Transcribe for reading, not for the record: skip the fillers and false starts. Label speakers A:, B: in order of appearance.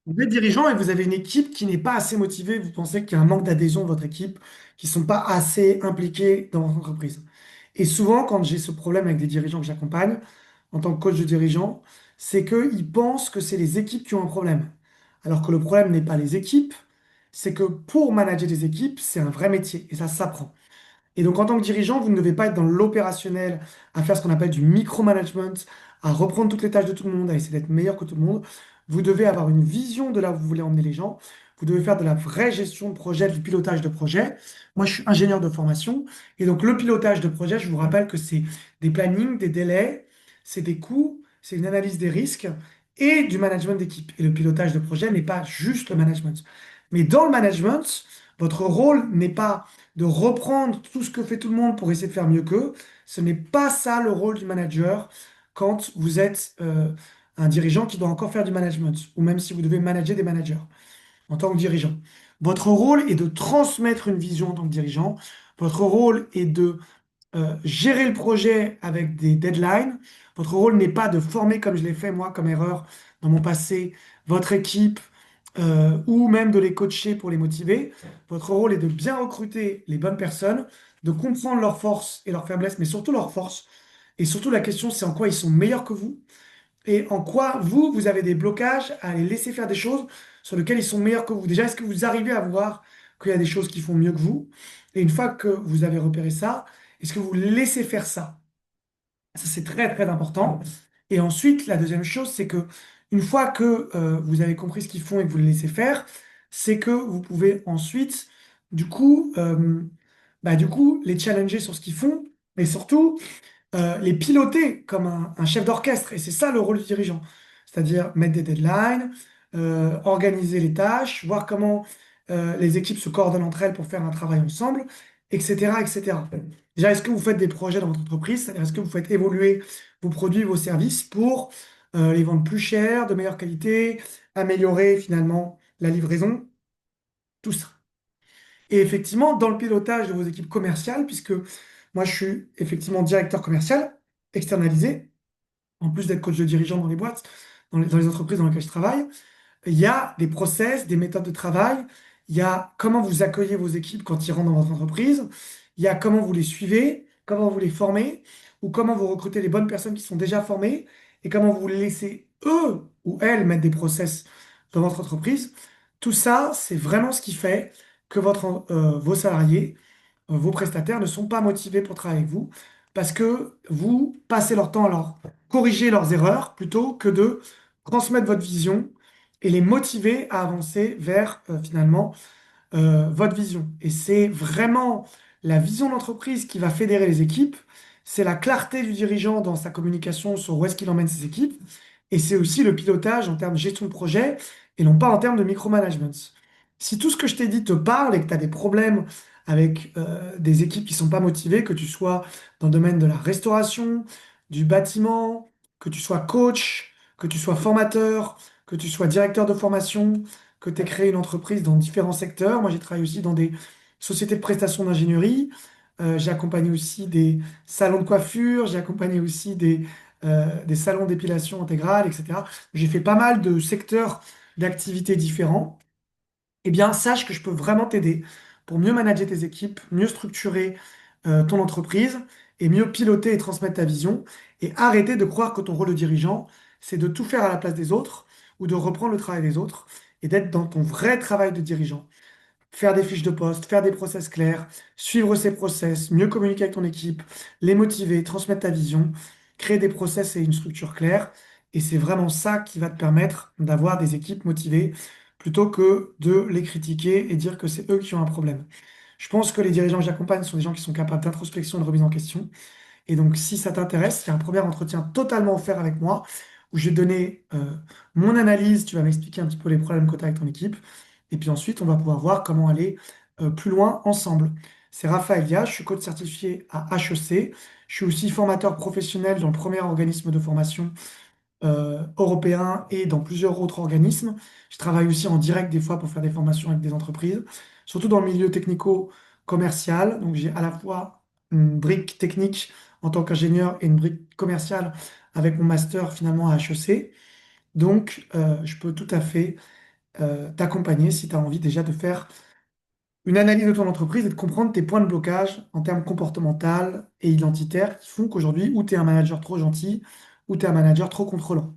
A: Vous êtes dirigeant et vous avez une équipe qui n'est pas assez motivée, vous pensez qu'il y a un manque d'adhésion de votre équipe, qui ne sont pas assez impliqués dans votre entreprise. Et souvent, quand j'ai ce problème avec des dirigeants que j'accompagne, en tant que coach de dirigeant, c'est qu'ils pensent que c'est les équipes qui ont un problème. Alors que le problème n'est pas les équipes, c'est que pour manager des équipes, c'est un vrai métier et ça s'apprend. Et donc, en tant que dirigeant, vous ne devez pas être dans l'opérationnel, à faire ce qu'on appelle du micromanagement, à reprendre toutes les tâches de tout le monde, à essayer d'être meilleur que tout le monde. Vous devez avoir une vision de là où vous voulez emmener les gens. Vous devez faire de la vraie gestion de projet, du pilotage de projet. Moi, je suis ingénieur de formation. Et donc, le pilotage de projet, je vous rappelle que c'est des plannings, des délais, c'est des coûts, c'est une analyse des risques et du management d'équipe. Et le pilotage de projet n'est pas juste le management. Mais dans le management, votre rôle n'est pas de reprendre tout ce que fait tout le monde pour essayer de faire mieux qu'eux. Ce n'est pas ça le rôle du manager quand vous êtes un dirigeant qui doit encore faire du management, ou même si vous devez manager des managers en tant que dirigeant. Votre rôle est de transmettre une vision en tant que dirigeant. Votre rôle est de gérer le projet avec des deadlines. Votre rôle n'est pas de former, comme je l'ai fait moi comme erreur dans mon passé, votre équipe ou même de les coacher pour les motiver. Votre rôle est de bien recruter les bonnes personnes, de comprendre leurs forces et leurs faiblesses, mais surtout leurs forces. Et surtout, la question, c'est en quoi ils sont meilleurs que vous et en quoi vous, vous avez des blocages à les laisser faire des choses sur lesquelles ils sont meilleurs que vous. Déjà, est-ce que vous arrivez à voir qu'il y a des choses qui font mieux que vous? Et une fois que vous avez repéré ça, est-ce que vous laissez faire ça? Ça, c'est très, très important. Et ensuite, la deuxième chose, c'est que une fois que vous avez compris ce qu'ils font et que vous les laissez faire, c'est que vous pouvez ensuite, du coup, les challenger sur ce qu'ils font, mais surtout les piloter comme un chef d'orchestre. Et c'est ça le rôle du dirigeant. C'est-à-dire mettre des deadlines, organiser les tâches, voir comment les équipes se coordonnent entre elles pour faire un travail ensemble, etc., etc. Déjà, est-ce que vous faites des projets dans votre entreprise? C'est-à-dire, est-ce que vous faites évoluer vos produits, vos services pour les vendre plus cher, de meilleure qualité, améliorer finalement la livraison, tout ça. Et effectivement, dans le pilotage de vos équipes commerciales, puisque moi je suis effectivement directeur commercial, externalisé, en plus d'être coach de dirigeant dans les boîtes, dans les entreprises dans lesquelles je travaille, il y a des process, des méthodes de travail, il y a comment vous accueillez vos équipes quand ils rentrent dans votre entreprise, il y a comment vous les suivez, comment vous les formez, ou comment vous recrutez les bonnes personnes qui sont déjà formées, et comment vous les laissez eux ou elles mettre des process dans votre entreprise. Tout ça, c'est vraiment ce qui fait que vos salariés, vos prestataires ne sont pas motivés pour travailler avec vous, parce que vous passez leur temps à leur corriger leurs erreurs plutôt que de transmettre votre vision et les motiver à avancer vers finalement votre vision. Et c'est vraiment la vision d'entreprise qui va fédérer les équipes. C'est la clarté du dirigeant dans sa communication sur où est-ce qu'il emmène ses équipes. Et c'est aussi le pilotage en termes de gestion de projet et non pas en termes de micromanagement. Si tout ce que je t'ai dit te parle et que tu as des problèmes avec des équipes qui ne sont pas motivées, que tu sois dans le domaine de la restauration, du bâtiment, que tu sois coach, que tu sois formateur, que tu sois directeur de formation, que tu aies créé une entreprise dans différents secteurs. Moi, j'ai travaillé aussi dans des sociétés de prestations d'ingénierie. J'ai accompagné aussi des salons de coiffure. J'ai accompagné aussi des salons d'épilation intégrale, etc. J'ai fait pas mal de secteurs d'activités différents. Eh bien, sache que je peux vraiment t'aider pour mieux manager tes équipes, mieux structurer ton entreprise et mieux piloter et transmettre ta vision et arrêter de croire que ton rôle de dirigeant, c'est de tout faire à la place des autres ou de reprendre le travail des autres et d'être dans ton vrai travail de dirigeant. Faire des fiches de poste, faire des process clairs, suivre ces process, mieux communiquer avec ton équipe, les motiver, transmettre ta vision, créer des process et une structure claire. Et c'est vraiment ça qui va te permettre d'avoir des équipes motivées plutôt que de les critiquer et dire que c'est eux qui ont un problème. Je pense que les dirigeants que j'accompagne sont des gens qui sont capables d'introspection et de remise en question. Et donc, si ça t'intéresse, il y a un premier entretien totalement offert avec moi où je vais te donner mon analyse, tu vas m'expliquer un petit peu les problèmes que tu as avec ton équipe. Et puis ensuite, on va pouvoir voir comment aller plus loin ensemble. C'est Raphaël Diaz, je suis coach certifié à HEC. Je suis aussi formateur professionnel dans le premier organisme de formation européen et dans plusieurs autres organismes. Je travaille aussi en direct des fois pour faire des formations avec des entreprises, surtout dans le milieu technico-commercial. Donc j'ai à la fois une brique technique en tant qu'ingénieur et une brique commerciale avec mon master finalement à HEC. Donc je peux tout à fait t'accompagner si tu as envie déjà de faire une analyse de ton entreprise et de comprendre tes points de blocage en termes comportemental et identitaires qui font qu'aujourd'hui, ou tu es un manager trop gentil, ou tu es un manager trop contrôlant.